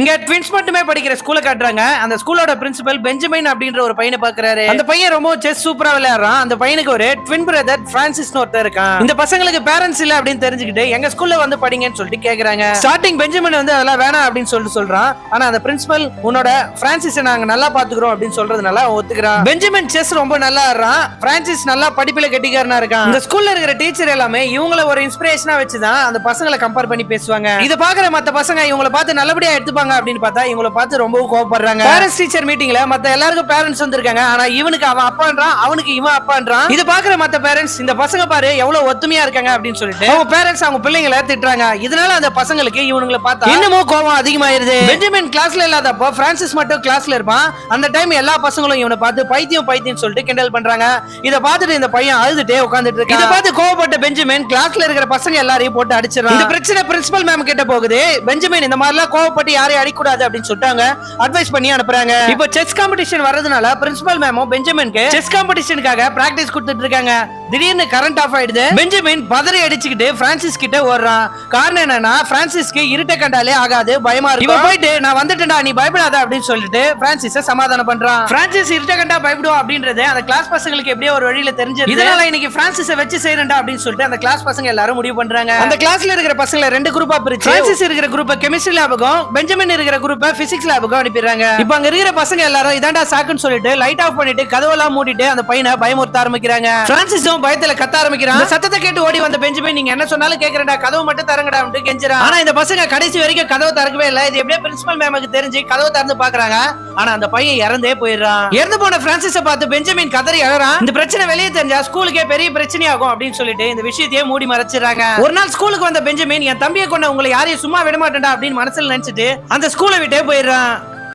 இங்க ட்வின்ஸ் மட்டுமே படிக்கிற ஸ்கூல காட்டுறாங்க. அந்த ஸ்கூலோட பிரின்சிபல் பெஞ்சமின் அப்படின்ற ஒரு பையனை பாக்குறாரு. அந்த பையன் ரொம்ப செஸ் சூப்பரா விளையாடுறான். அந்த பையனுக்கு ஒரு ட்வின் பிரதர் பிரான்சிஸ்னு ஒருத்தர் இருக்கான். இந்த பசங்களுக்கு பேரண்ட்ஸ் இல்ல அப்படின்னு தெரிஞ்சுக்கிட்டு எங்க ஸ்கூல்ல வந்து படிங்கன்னு சொல்லிட்டு கேக்குறாங்க. ஸ்டார்டிங் பெஞ்சமின் வந்து அதெல்லாம் வேணாம் அப்படின்னு சொல்லிட்டு சொல்றான். ஆனா அந்த பிரின்சிபல் உன்னோட பிரான்சிஸ் நாங்க நல்லா பாத்துக்கிறோம் அப்படின்னு சொல்றதுனால ஒத்துக்கிறான். பெஞ்சமின் செஸ் ரொம்ப நல்லா ஆடுறான். பிரான்சிஸ் நல்லா படிப்புல கெட்டிக்காரனா இருக்கான். இந்த ஸ்கூல்ல இருக்கிற டீச்சர் எல்லாமே இவங்கள ஒரு இன்ஸ்பிரேஷனா வச்சுதான் அந்த பசங்களை கம்பேர் பண்ணி பேசுவாங்க. இத பாக்குற மத்த பசங்க இவங்கள பார்த்து நல்லபடியா எடுத்துப்பாங்க அப்படின்னு பார்த்தா இவங்கள பார்த்து ரொம்ப கோவப்படுறாங்க. பேரண்ட்ஸ் டீச்சர் மீட்டிங்ல மத்த எல்லாருக்கும் பேரண்ட்ஸ் வந்திருக்காங்க. ஆனா இவனுக்கு அவன் அப்பான்றான், அவனுக்கு இவன் அப்பான்றான். இத பாக்குற மத்த பேரண்ட்ஸ் இந்த பசங்க பாரு எவ்வளவு ஒத்துமையா இருக்காங்க அப்படின்னு சொல்லிட்டு அவங்க பேரண்ட்ஸ் அவங்க பிள்ளைங்களை திட்டுறாங்க. இதனால அந்த பசங்களுக்கு இவனுங்களை பார்த்தா இன்னமும் கோவம் அதிகமாயிருது. பெஞ்சமின் கிளாஸ்ல இல்லாதப்போ பிரான்சிஸ் மட்டும் கிளாஸ்ல இருப்பான். அந்த டைம் எல்லா பசங்களும் இவனை பார்த்து பைத்தியம் பைத்தியம் சொல்லிட்டு கிண்டல் பண்றாங்க. இத பார்த்துட்டு இந்த பையன் அழுதுட்டே உட்கார்ந்துட்டு இருக்கான். இத பார்த்து கோவப்பட்ட பெஞ்சமின் கிளாஸ்ல இருக்கிற பசங்க எல்லாரையும் போட்டு அடிச்சிடறான். இந்த பிரச்சனை பிரின்சிபல் மேம் கிட்ட போகுது. பெஞ்சமின் இந்த மாதிரி எல்லாம் கோவப்பட்டு யாரையும் அடிக்கூடாது அப்படின்னு சொல்லிட்டாங்க, அட்வைஸ் பண்ணி அனுப்புறாங்க. இப்போ செஸ் காம்படிஷன் வரதுனால பிரின்சிபல் மேமும் பெஞ்சமினுக்கு செஸ் காம்படிஷனுக்காக பிராக்டிஸ் கொடுத்துட்டு இருக்காங்க. திடீர்னு கரண்ட் ஆஃப் ஆயிடுது. பெஞ்சமின் பதறி அடிச்சுக்கிட்டு பிரான்சிஸ் கிட்ட ஓடுறான். காரணம் என்னன்னா பிரான்சிஸ்க்கு இருட்ட கண்டாலே ஆகாது, பயமா இருக்கு. இவன் போயிட்டு நான் வந்துட்டேன்டா நீ பயப்படாத அப்படின்னு சொல்லிட்டு பிரான்சிஸ சமாதானம் பண்றான். பிரான்சிஸ் இருட்ட கண்டா பயப்படுவா அப்படின்றது அந்த கிளாஸ் பசங்களுக்கு எப்படியோ ஒரு வழியில தெரிஞ்சது. இதனால இன்னைக்கு பிரான்சிஸ வச்சு செய்யறேன்டா அப்படின்னு சொல்லிட்டு அந்த கிளாஸ் பசங்க எல்லாரும் முடிவு பண்றாங்க. அந்த கிளாஸ்ல இருக்கிற பசங்களை ரெண்டு குரூப்பா பிரிச்சு பிரான்சிஸ் இருக்கிற குரூப்பை கெமிஸ்ட்ரி லேபுக்கும் பெஞ்சமின் இருக்கிற குரூப்பை பிசிக்ஸ் லேபுக்கும் அனுப்பிடுறாங்க. இப்போ அங்க இருக்கிற பசங்க எல்லாரும் இதாண்டா சாக்குன்னு சொல்லிட்டு லைட் ஆஃப் பண்ணிட்டு கதவெல்லாம் மூடிட்டு அந்த பையனை பயமுறுத்த ஆரம்பிக்கிறாங்க. பிரான்சிஸும் பயத்துல கத்த ஆரம்பிக்கிறான். அந்த சத்தத்தை கேட்டு ஓடி வந்த பெஞ்சமின் நீங்க என்ன சொன்னாலும் கேக்குறேன்டா, கதவு மட்டும் தரங்கடா அப்படின்னு கெஞ்சுறான். ஆனா இந்த பசங்க கடைசி வரைக்கும் கதவு திறக்கவே இல்ல. இது எப்படியே பிரின்சிபல் மேமுக்கு தெரிஞ்சு கதவு திறந்து பாக்குறாங்க. ஆனா அந்த பையன் இறந்தே போயிடுறான். இறந்து போன பிரான்சிஸை பார்த்து பெஞ்சமின் கதறி அழறான். இந்த பிரச்சனை வெளியே தெரிஞ்சா ஸ்கூலுக்கே பெரிய பிரச்சனையாகும் அப்படின்னு சொல்லிட்டு இந்த விஷயத்தையே மூடி மறைச்சிடறாங்க. ஒரு நாள் ஸ்கூலுக்கு வந்த பெஞ்சமின் என் தம்பியை கொண்ட உங்களை யாரையும் சும்மா விட மாட்டேன்டா அப்படின்னு மனசுல நினைச்சிட்டு அந்த ஸ்கூலை விட்டே போயிடுறான்.